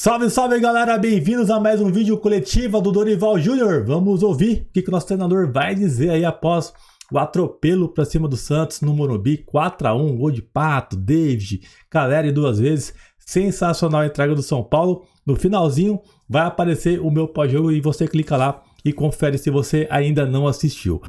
Salve, salve galera, bem-vindos a mais um vídeo coletiva do Dorival Júnior. Vamos ouvir o que o nosso treinador vai dizer aí após o atropelo para cima do Santos no Morumbi, 4-1, gol de Pato, David, Caleri duas vezes, sensacional a entrega do São Paulo. No finalzinho vai aparecer o meu pós-jogo e você clica lá e confere se você ainda não assistiu.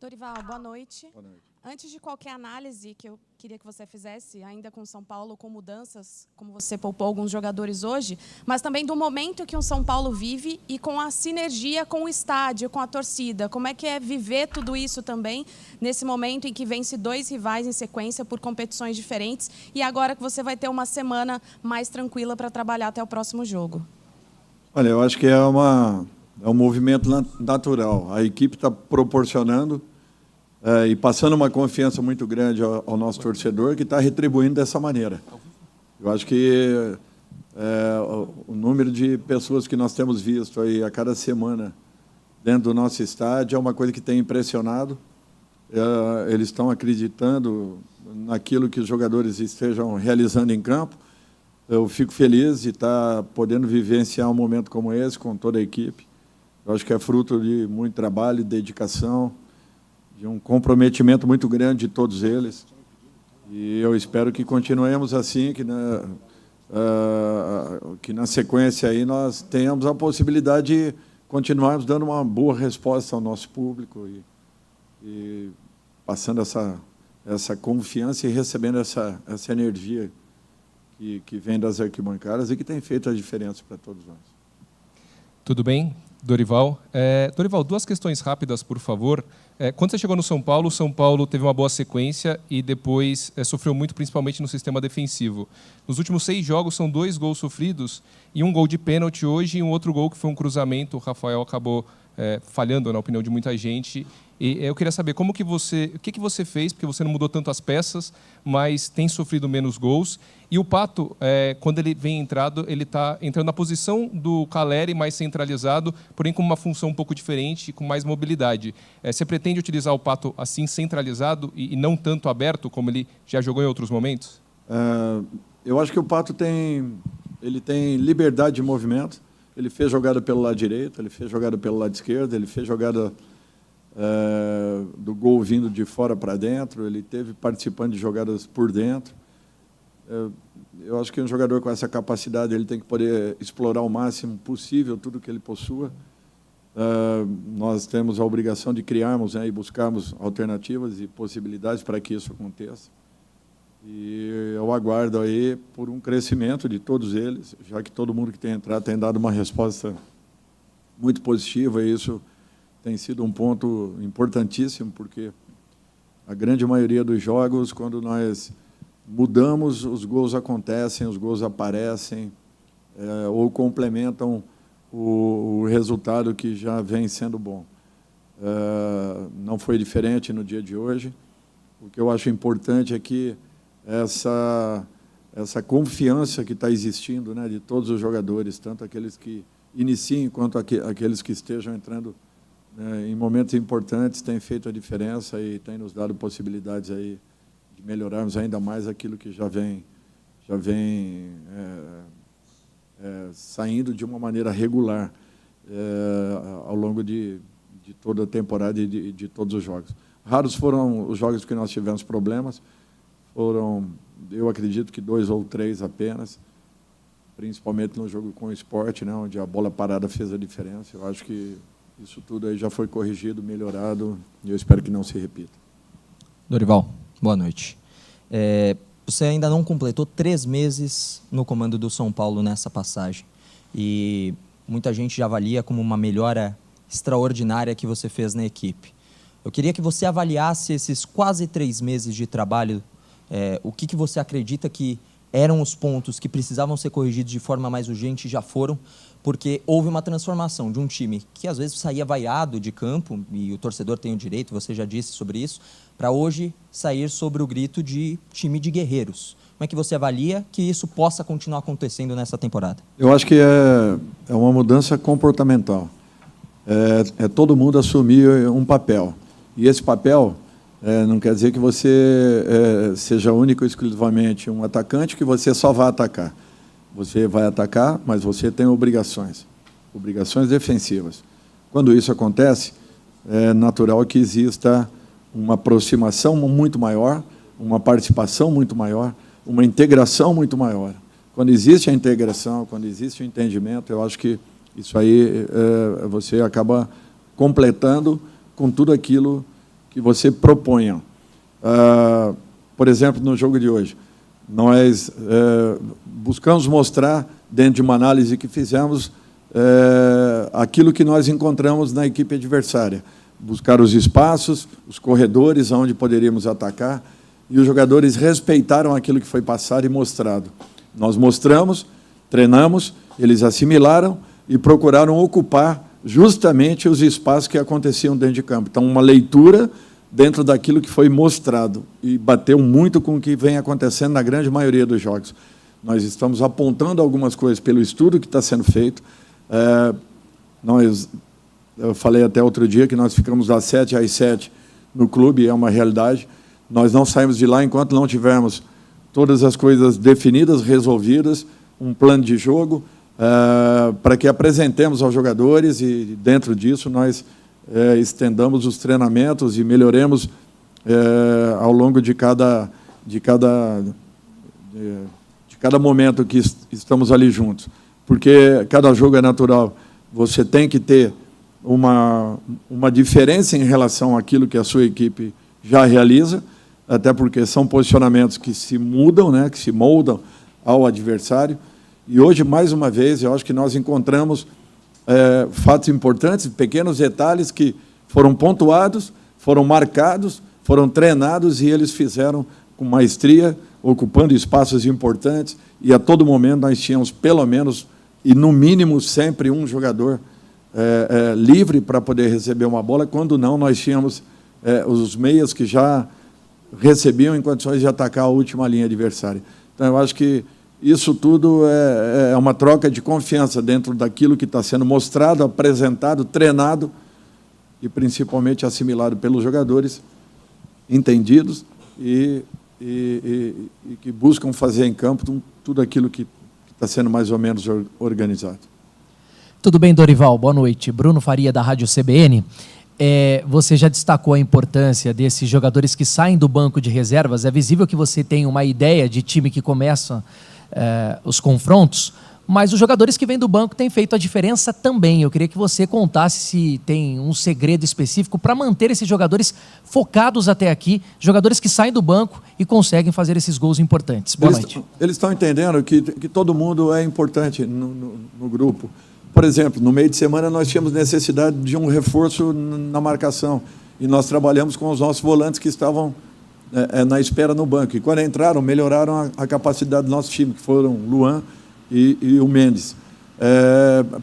Dorival, boa noite. Boa noite. Antes de qualquer análise que eu queria que você fizesse, ainda com o São Paulo, com mudanças, como você poupou alguns jogadores hoje, mas também do momento que o São Paulo vive e com a sinergia com o estádio, com a torcida. Como é que é viver tudo isso também, nesse momento em que vence dois rivais em sequência por competições diferentes e agora que você vai ter uma semana mais tranquila para trabalhar até o próximo jogo? Olha, eu acho que é um movimento natural. A equipe está proporcionando e passando uma confiança muito grande ao nosso torcedor, que está retribuindo dessa maneira. Eu acho que o número de pessoas que nós temos visto aí a cada semana dentro do nosso estádio é uma coisa que tem impressionado. Eles estão acreditando naquilo que os jogadores estejam realizando em campo. Eu fico feliz de estar podendo vivenciar um momento como esse com toda a equipe. Eu acho que é fruto de muito trabalho, dedicação, de um comprometimento muito grande de todos eles. E eu espero que continuemos assim, que na sequência aí nós tenhamos a possibilidade de continuarmos dando uma boa resposta ao nosso público e passando essa confiança e recebendo essa energia que vem das arquibancadas e que tem feito a diferença para todos nós. Tudo bem, Dorival? Dorival, duas questões rápidas, por favor. Quando você chegou no São Paulo teve uma boa sequência e depois sofreu muito, principalmente no sistema defensivo. Nos últimos 6 jogos, são 2 gols sofridos e um gol de pênalti hoje e um outro gol que foi um cruzamento. O Rafael acabou falhando, na opinião de muita gente. E eu queria saber o que você fez, porque você não mudou tanto as peças, mas tem sofrido menos gols. E o Pato, quando ele vem entrado, ele está entrando na posição do Caleri, mais centralizado, porém com uma função um pouco diferente, com mais mobilidade. Você pretende utilizar o Pato assim, centralizado e não tanto aberto, como ele já jogou em outros momentos? Eu acho que o Pato tem liberdade de movimento. Ele fez jogada pelo lado direito, ele fez jogada pelo lado esquerdo, ele fez jogada do gol vindo de fora para dentro, ele teve participando de jogadas por dentro. Eu acho que um jogador com essa capacidade ele tem que poder explorar o máximo possível tudo que ele possua. Nós temos a obrigação de criarmos e buscarmos alternativas e possibilidades para que isso aconteça. E eu aguardo aí por um crescimento de todos eles, já que todo mundo que tem entrado tem dado uma resposta muito positiva, e isso tem sido um ponto importantíssimo, porque a grande maioria dos jogos, quando nós mudamos, os gols acontecem, os gols aparecem, ou complementam o resultado que já vem sendo bom. Não foi diferente no dia de hoje. O que eu acho importante é que essa confiança que está existindo, né, de todos os jogadores, tanto aqueles que iniciem quanto aqueles que estejam entrando em momentos importantes, tem feito a diferença e tem nos dado possibilidades aí de melhorarmos ainda mais aquilo que já vem saindo de uma maneira regular ao longo de toda a temporada e de todos os jogos. Raros foram os jogos que nós tivemos problemas. Foram, eu acredito que 2 ou 3 apenas, principalmente no jogo com o Sport, né, onde a bola parada fez a diferença. Eu acho que isso tudo aí já foi corrigido, melhorado, e eu espero que não se repita. Dorival, boa noite. Você ainda não completou 3 meses no comando do São Paulo nessa passagem, e muita gente já avalia como uma melhora extraordinária que você fez na equipe. Eu queria que você avaliasse esses quase 3 meses de trabalho. O que você acredita que eram os pontos que precisavam ser corrigidos de forma mais urgente e já foram, porque houve uma transformação de um time que às vezes saía vaiado de campo, e o torcedor tem o direito, você já disse sobre isso, para hoje sair sobre o grito de time de guerreiros. Como é que você avalia que isso possa continuar acontecendo nessa temporada? Eu acho que é uma mudança comportamental. Todo mundo assumir um papel. E esse papel não quer dizer que você seja único e exclusivamente um atacante, que você só vá atacar. Você vai atacar, mas você tem obrigações defensivas. Quando isso acontece, é natural que exista uma aproximação muito maior, uma participação muito maior, uma integração muito maior. Quando existe a integração, quando existe o entendimento, eu acho que isso aí você acaba completando com tudo aquilo que você proponha. Por exemplo, no jogo de hoje, nós buscamos mostrar, dentro de uma análise que fizemos, aquilo que nós encontramos na equipe adversária. Buscar os espaços, os corredores onde poderíamos atacar, e os jogadores respeitaram aquilo que foi passado e mostrado. Nós mostramos, treinamos, eles assimilaram e procuraram ocupar justamente os espaços que aconteciam dentro de campo. Então, uma leitura dentro daquilo que foi mostrado, e bateu muito com o que vem acontecendo na grande maioria dos jogos. Nós estamos apontando algumas coisas pelo estudo que está sendo feito. Eu falei até outro dia que nós ficamos das 7 às 7 no clube, é uma realidade. Nós não saímos de lá enquanto não tivermos todas as coisas definidas, resolvidas, um plano de jogo, para que apresentemos aos jogadores e, dentro disso, nós estendamos os treinamentos e melhoremos ao longo de cada momento que estamos ali juntos. Porque cada jogo é natural. Você tem que ter uma diferença em relação àquilo que a sua equipe já realiza, até porque são posicionamentos que se mudam, né, que se moldam ao adversário. E hoje, mais uma vez, eu acho que nós encontramos fatos importantes, pequenos detalhes que foram pontuados, foram marcados, foram treinados, e eles fizeram com maestria, ocupando espaços importantes, e a todo momento nós tínhamos pelo menos, e no mínimo sempre, um jogador livre para poder receber uma bola. Quando não, nós tínhamos os meias que já recebiam em condições de atacar a última linha adversária. Então, eu acho que isso tudo é uma troca de confiança dentro daquilo que está sendo mostrado, apresentado, treinado e, principalmente, assimilado pelos jogadores, entendidos e que buscam fazer em campo tudo aquilo que está sendo mais ou menos organizado. Tudo bem, Dorival? Boa noite. Bruno Faria, da Rádio CBN. Você já destacou a importância desses jogadores que saem do banco de reservas. É visível que você tem uma ideia de time que começa os confrontos, mas os jogadores que vêm do banco têm feito a diferença também. Eu queria que você contasse se tem um segredo específico para manter esses jogadores focados até aqui, jogadores que saem do banco e conseguem fazer esses gols importantes. Boa noite. Eles estão entendendo que todo mundo é importante no grupo. Por exemplo, no meio de semana nós tínhamos necessidade de um reforço na marcação, e nós trabalhamos com os nossos volantes que estavam na espera no banco. E quando entraram, melhoraram a capacidade do nosso time, que foram o Luan e o Mendes.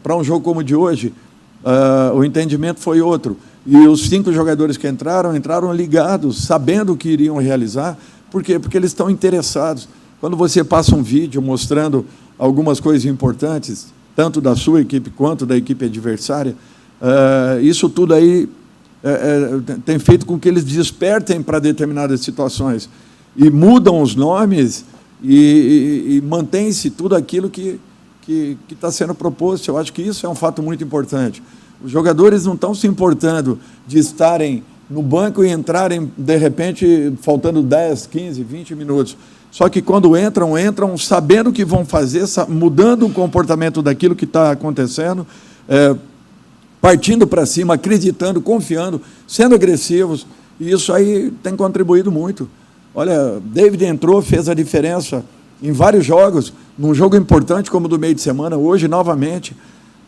Para um jogo como o de hoje, o entendimento foi outro. E os 5 jogadores que entraram ligados, sabendo o que iriam realizar. Por quê? Porque eles estão interessados. Quando você passa um vídeo mostrando algumas coisas importantes, tanto da sua equipe quanto da equipe adversária, isso tudo aí tem feito com que eles despertem para determinadas situações e mudam os nomes e mantém-se tudo aquilo que está sendo proposto. Eu acho que isso é um fato muito importante. Os jogadores não estão se importando de estarem no banco e entrarem, de repente, faltando 10, 15, 20 minutos. Só que quando entram sabendo o que vão fazer, mudando o comportamento daquilo que está acontecendo, partindo para cima, acreditando, confiando, sendo agressivos. E isso aí tem contribuído muito. Olha, David entrou, fez a diferença em vários jogos, num jogo importante como o do meio de semana, hoje novamente.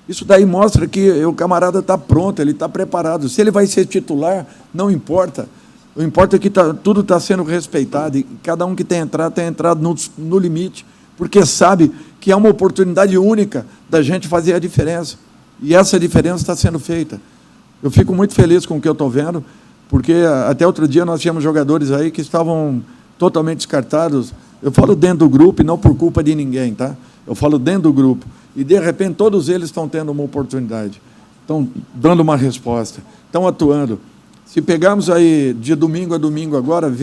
Isso daí mostra que o camarada está pronto, ele está preparado. Se ele vai ser titular, não importa. O que importa é que tudo está sendo respeitado, e cada um que tem entrado no limite, porque sabe que é uma oportunidade única da gente fazer a diferença. E essa diferença está sendo feita. Eu fico muito feliz com o que eu estou vendo, porque até outro dia nós tínhamos jogadores aí que estavam totalmente descartados. Eu falo dentro do grupo e não por culpa de ninguém, tá? Eu falo dentro do grupo. E, de repente, todos eles estão tendo uma oportunidade, estão dando uma resposta, estão atuando. Se pegarmos aí de domingo a domingo agora,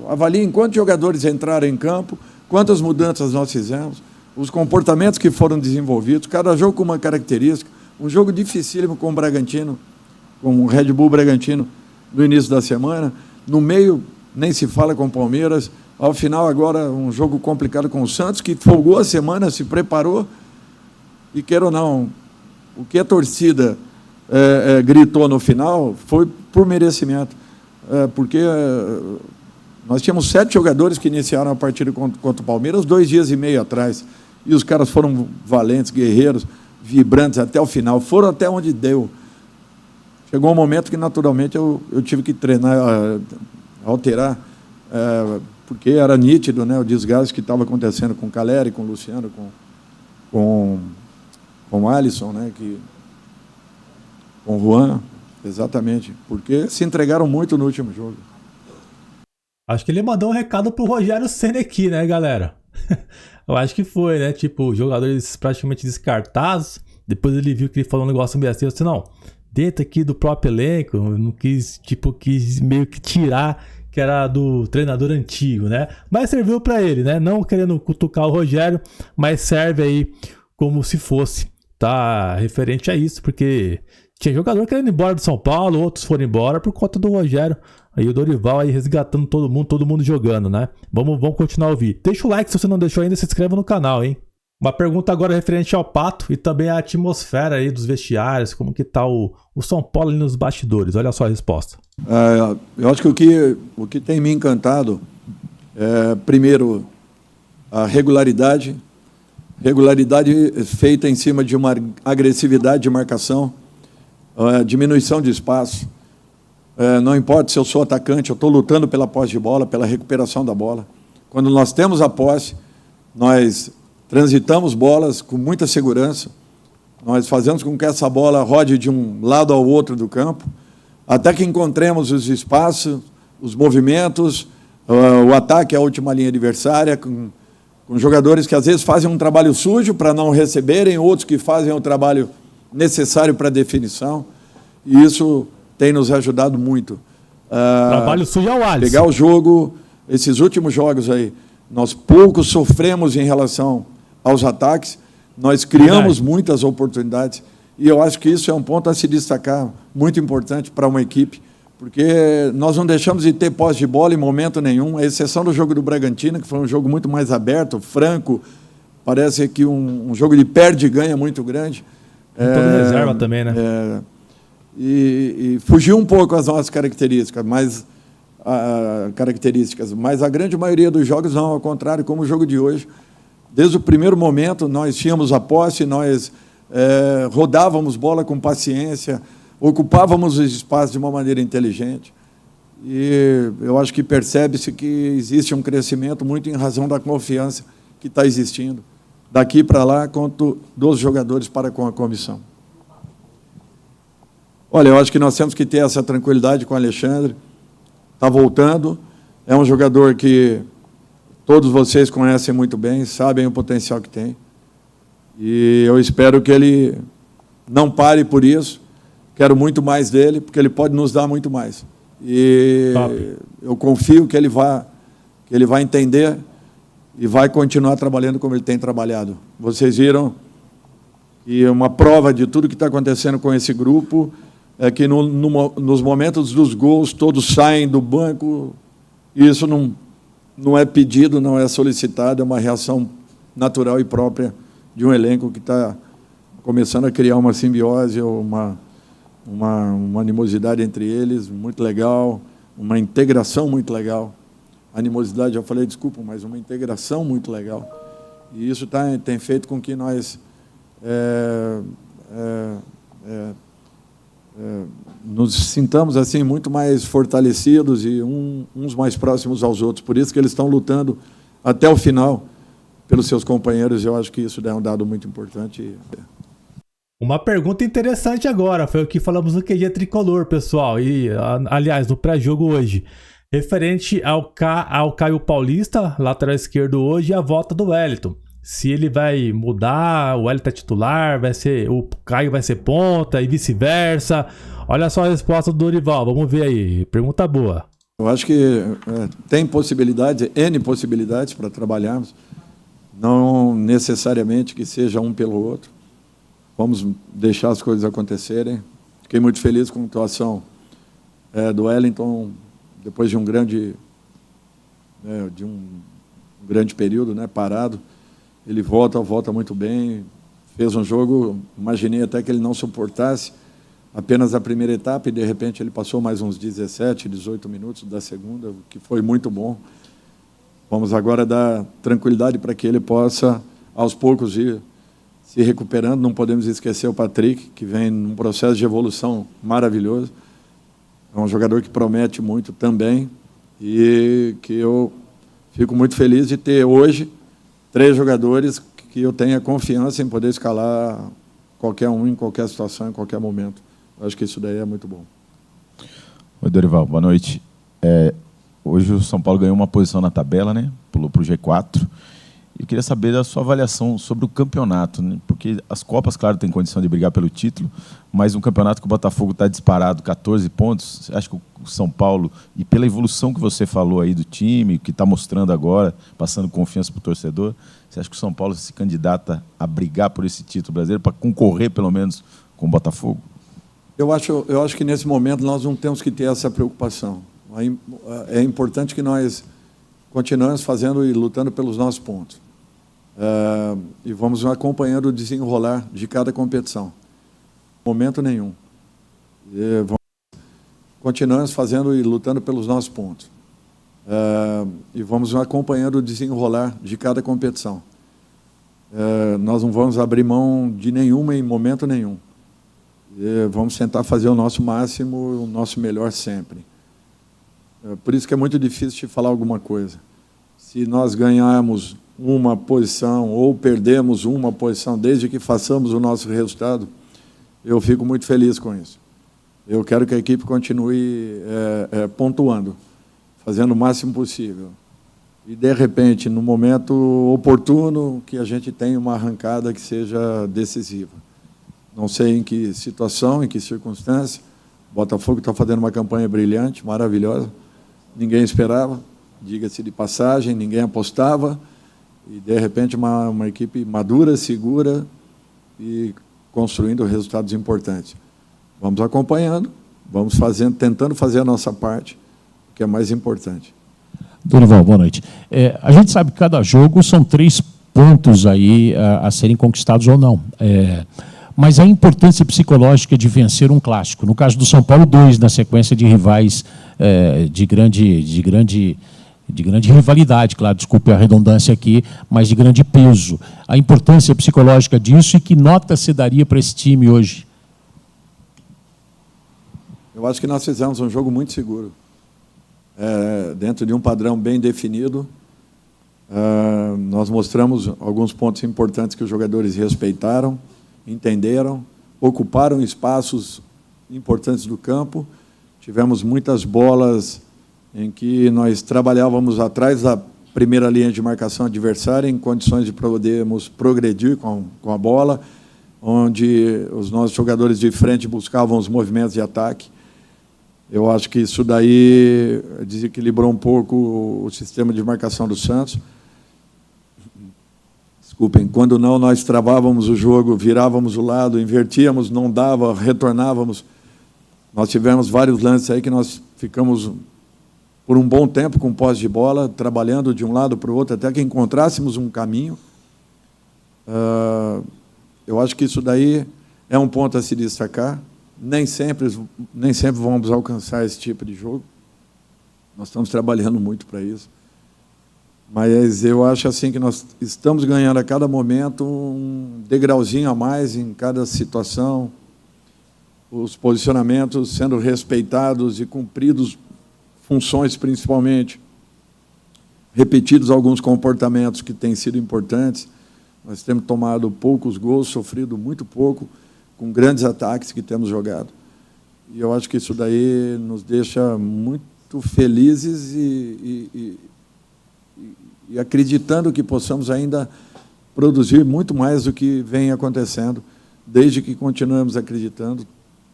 avaliem quantos jogadores entraram em campo, quantas mudanças nós fizemos, os comportamentos que foram desenvolvidos, cada jogo com uma característica. Um jogo dificílimo com o Bragantino, com o Red Bull Bragantino, no início da semana. No meio, nem se fala com o Palmeiras. Ao final, agora, um jogo complicado com o Santos, que folgou a semana, se preparou. E, queira ou não, o que a torcida gritou no final foi por merecimento. Porque nós tínhamos 7 jogadores que iniciaram a partida contra o Palmeiras 2 dias e meio atrás. E os caras foram valentes, guerreiros, vibrantes até o final. Foram até onde deu. Chegou um momento que, naturalmente, eu tive que treinar, alterar, porque era nítido, né, o desgaste que estava acontecendo com o Caleri, com o Luciano, com o Alisson, né, com o Juan, exatamente, porque se entregaram muito no último jogo. Acho que ele mandou um recado pro Rogério Ceni aqui, né, galera? Eu acho que foi, né? Tipo, jogadores praticamente descartados. Depois ele viu que ele falou um negócio meio assim, não, dentro aqui do próprio elenco, não quis meio que tirar que era do treinador antigo, né? Mas serviu pra ele, né? Não querendo cutucar o Rogério, mas serve aí como se fosse, tá? Referente a isso, porque tinha jogador querendo ir embora do São Paulo, outros foram embora por conta do Rogério. Aí o Dorival aí resgatando todo mundo jogando, né? Vamos continuar a ouvir. Deixa o like se você não deixou ainda, se inscreva no canal, hein? Uma pergunta agora referente ao Pato e também a atmosfera aí dos vestiários, como que tá o São Paulo ali nos bastidores. Olha só a resposta. Eu acho que o que tem me encantado é, primeiro, a regularidade feita em cima de uma agressividade de marcação, diminuição de espaço. Não importa se eu sou atacante, eu estou lutando pela posse de bola, pela recuperação da bola. Quando nós temos a posse, nós transitamos bolas com muita segurança, nós fazemos com que essa bola rode de um lado ao outro do campo, até que encontremos os espaços, os movimentos, o ataque à última linha adversária, com jogadores que às vezes fazem um trabalho sujo para não receberem, outros que fazem o trabalho necessário para a definição, e isso tem nos ajudado muito. Trabalho sujo ao Alisson. Pegar o jogo, esses últimos jogos aí, nós pouco sofremos em relação aos ataques, nós criamos muitas oportunidades, e eu acho que isso é um ponto a se destacar, muito importante para uma equipe, porque nós não deixamos de ter posse de bola em momento nenhum, à exceção do jogo do Bragantino, que foi um jogo muito mais aberto, franco, parece que um jogo de perde e ganha muito grande. Todo reserva também, né? E fugiu um pouco as nossas características, mas a grande maioria dos jogos não, ao contrário, como o jogo de hoje. Desde o primeiro momento, nós tínhamos a posse, nós rodávamos bola com paciência, ocupávamos os espaços de uma maneira inteligente. E eu acho que percebe-se que existe um crescimento muito em razão da confiança que está existindo, daqui para lá, quanto dos jogadores para com a comissão. Olha, eu acho que nós temos que ter essa tranquilidade com o Alexandre. Está voltando. É um jogador que todos vocês conhecem muito bem, sabem o potencial que tem. E eu espero que ele não pare por isso. Quero muito mais dele, porque ele pode nos dar muito mais. E eu confio que ele vai entender e vai continuar trabalhando como ele tem trabalhado. Vocês viram que uma prova de tudo que está acontecendo com esse grupo é que nos momentos dos gols todos saem do banco, e isso não é pedido, não é solicitado, é uma reação natural e própria de um elenco que está começando a criar uma simbiose, uma animosidade entre eles muito legal, uma integração muito legal. Animosidade, já falei, desculpa, mas uma integração muito legal. E isso tem feito com que nós nos sintamos assim muito mais fortalecidos e uns mais próximos aos outros. Por isso que eles estão lutando até o final pelos seus companheiros. Eu acho que isso é um dado muito importante. Uma pergunta interessante agora, foi o que falamos no QG Tricolor, pessoal, e aliás, no pré-jogo hoje, referente ao Caio Paulista, lateral esquerdo hoje, e a volta do Wellington. Se ele vai mudar, o Wellington é titular, o Caio vai ser ponta e vice-versa. Olha só a resposta do Dorival, vamos ver aí, pergunta boa. Eu acho que tem possibilidades, N possibilidades para trabalharmos, não necessariamente que seja um pelo outro. Vamos deixar as coisas acontecerem. Fiquei muito feliz com a atuação do Wellington, depois de um grande período, né, parado. Ele volta muito bem, fez um jogo, imaginei até que ele não suportasse apenas a primeira etapa e, de repente, ele passou mais uns 17, 18 minutos da segunda, o que foi muito bom. Vamos agora dar tranquilidade para que ele possa, aos poucos, ir se recuperando. Não podemos esquecer o Patrick, que vem num processo de evolução maravilhoso. É um jogador que promete muito também e que eu fico muito feliz de ter hoje 3 jogadores que eu tenha confiança em poder escalar qualquer um, em qualquer situação, em qualquer momento. Eu acho que isso daí é muito bom. Oi, Dorival, boa noite. Hoje o São Paulo ganhou uma posição na tabela, né? Pulou para o G4. Eu queria saber da sua avaliação sobre o campeonato, né? Porque as Copas, claro, têm condição de brigar pelo título, mas um campeonato que o Botafogo está disparado, 14 pontos, você acha que o São Paulo, e pela evolução que você falou aí do time, que está mostrando agora, passando confiança para o torcedor, você acha que o São Paulo se candidata a brigar por esse título brasileiro, para concorrer pelo menos com o Botafogo? Eu acho que nesse momento nós não temos que ter essa preocupação. É importante que nós continuemos fazendo e lutando pelos nossos pontos. E vamos acompanhando o desenrolar de cada competição. Momento nenhum. Continuamos fazendo e lutando pelos nossos pontos. E vamos acompanhando o desenrolar de cada competição. Nós não vamos abrir mão de nenhuma em momento nenhum. Vamos tentar fazer o nosso máximo, o nosso melhor sempre. Por isso que é muito difícil te falar alguma coisa. Se nós ganharmos uma posição ou perdemos uma posição, desde que façamos o nosso resultado, eu fico muito feliz com isso. Eu quero que a equipe continue pontuando, fazendo o máximo possível. E, de repente, no momento oportuno, que a gente tenha uma arrancada que seja decisiva. Não sei em que situação, em que circunstância. O Botafogo está fazendo uma campanha brilhante, maravilhosa. Ninguém esperava, diga-se de passagem, ninguém apostava. E, de repente, uma equipe madura, segura e construindo resultados importantes. Vamos acompanhando, vamos tentando fazer a nossa parte, que é mais importante. Dorival, boa noite. A gente sabe que cada jogo são 3 pontos aí a serem conquistados ou não. Mas a importância psicológica de vencer um clássico. No caso do São Paulo, 2 na sequência de rivais de grande rivalidade, claro, desculpe a redundância aqui, mas de grande peso. A importância psicológica disso e que nota se daria para esse time hoje? Eu acho que nós fizemos um jogo muito seguro, dentro de um padrão bem definido. Nós mostramos alguns pontos importantes que os jogadores respeitaram, entenderam, ocuparam espaços importantes do campo. Tivemos muitas bolas em que nós trabalhávamos atrás da primeira linha de marcação adversária, em condições de podermos progredir com a bola, onde os nossos jogadores de frente buscavam os movimentos de ataque. Eu acho que isso daí desequilibrou um pouco o sistema de marcação do Santos. Desculpem, quando não, nós travávamos o jogo, virávamos o lado, invertíamos, não dava, retornávamos. Nós tivemos vários lances aí que nós ficamos por um bom tempo com posse de bola, trabalhando de um lado para o outro, até que encontrássemos um caminho. Eu acho que isso daí é um ponto a se destacar. Nem sempre vamos alcançar esse tipo de jogo. Nós estamos trabalhando muito para isso. Mas eu acho assim que nós estamos ganhando a cada momento um degrauzinho a mais em cada situação, os posicionamentos sendo respeitados e cumpridos, funções principalmente, repetidos alguns comportamentos que têm sido importantes. Nós temos tomado poucos gols, sofrido muito pouco, com grandes ataques que temos jogado. E eu acho que isso daí nos deixa muito felizes e acreditando que possamos ainda produzir muito mais do que vem acontecendo, desde que continuamos acreditando,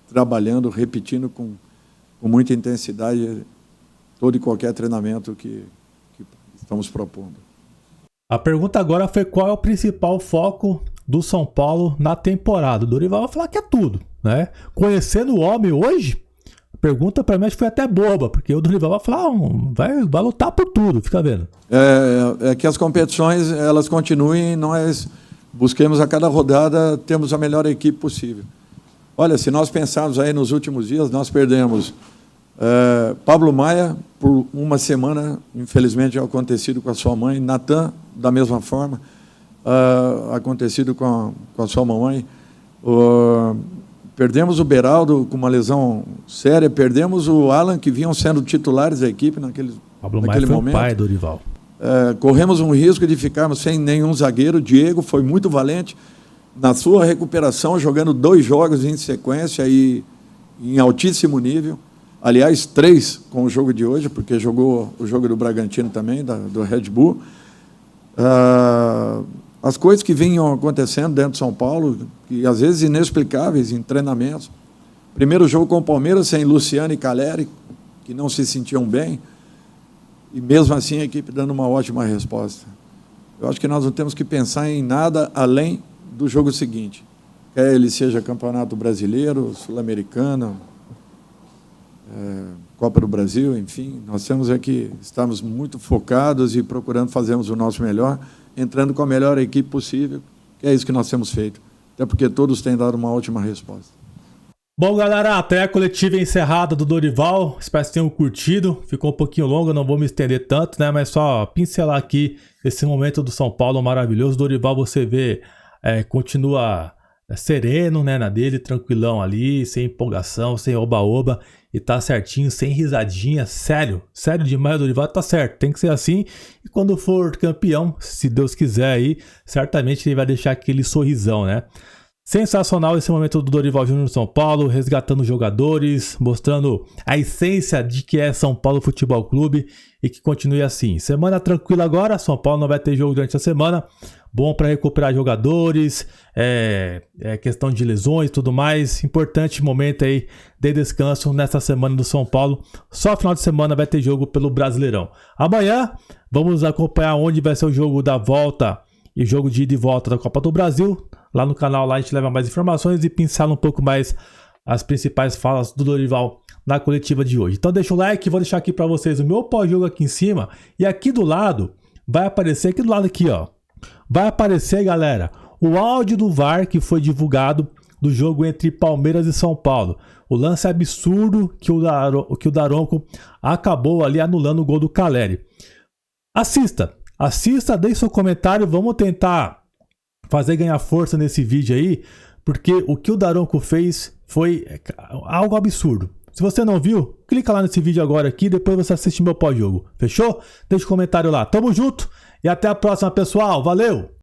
trabalhando, repetindo com muita intensidade todo e qualquer treinamento que estamos propondo. A pergunta agora foi qual é o principal foco do São Paulo na temporada. O Dorival vai falar que é tudo, né? Conhecendo o homem hoje, a pergunta para mim acho que foi até boba, porque o Dorival vai falar, vai lutar por tudo, fica vendo. É que as competições, elas continuem e nós busquemos a cada rodada, temos a melhor equipe possível. Olha, se nós pensarmos aí nos últimos dias, nós perdemos Pablo Maia, por uma semana, infelizmente, acontecido com a sua mãe. Natan, da mesma forma, acontecido com a sua mamãe. Perdemos o Beraldo com uma lesão séria. Perdemos o Alan, que vinham sendo titulares da equipe naquele momento. O pai, Dorival. Corremos um risco de ficarmos sem nenhum zagueiro. Diego foi muito valente na sua recuperação, jogando 2 jogos em sequência e em altíssimo nível. Aliás, 3 com o jogo de hoje, porque jogou o jogo do Bragantino também, do Red Bull. As coisas que vinham acontecendo dentro de São Paulo, que às vezes inexplicáveis em treinamentos. Primeiro jogo com o Palmeiras, sem Luciano e Caleri, que não se sentiam bem, e mesmo assim a equipe dando uma ótima resposta. Eu acho que nós não temos que pensar em nada além do jogo seguinte, quer ele seja Campeonato Brasileiro, Sul-Americano, Copa do Brasil, enfim, nós temos que estamos muito focados e procurando fazermos o nosso melhor, entrando com a melhor equipe possível, que é isso que nós temos feito, até porque todos têm dado uma ótima resposta. Bom, galera, até a coletiva encerrada do Dorival, espero que tenham curtido, ficou um pouquinho longa, não vou me estender tanto, né, mas só pincelar aqui esse momento do São Paulo maravilhoso. Dorival, você vê, continua sereno, né, na dele, tranquilão ali, sem empolgação, sem oba-oba, e tá certinho, sem risadinha, sério demais. O Dorival tá certo, tem que ser assim, e quando for campeão, se Deus quiser aí, certamente ele vai deixar aquele sorrisão, né. Sensacional esse momento do Dorival Júnior no São Paulo, resgatando jogadores, mostrando a essência de que é São Paulo Futebol Clube e que continue assim. Semana tranquila agora, São Paulo não vai ter jogo durante a semana, bom para recuperar jogadores, questão de lesões e tudo mais. Importante momento aí de descanso nessa semana do São Paulo. Só final de semana vai ter jogo pelo Brasileirão. Amanhã vamos acompanhar onde vai ser o jogo da volta e jogo de ida e volta da Copa do Brasil. Lá no canal lá a gente leva mais informações e pincela um pouco mais as principais falas do Dorival na coletiva de hoje. Então deixa o like, vou deixar aqui para vocês o meu pós-jogo aqui em cima. E aqui do lado, vai aparecer, aqui do lado aqui, ó. Vai aparecer, galera, o áudio do VAR que foi divulgado do jogo entre Palmeiras e São Paulo. O lance absurdo que o Daronco acabou ali anulando o gol do Caleri. Assista, deixe seu comentário, vamos tentar fazer ganhar força nesse vídeo aí, porque o que o Daronco fez foi algo absurdo. Se você não viu, clica lá nesse vídeo agora aqui, depois você assiste meu pós-jogo. Fechou? Deixa o comentário lá. Tamo junto e até a próxima, pessoal. Valeu!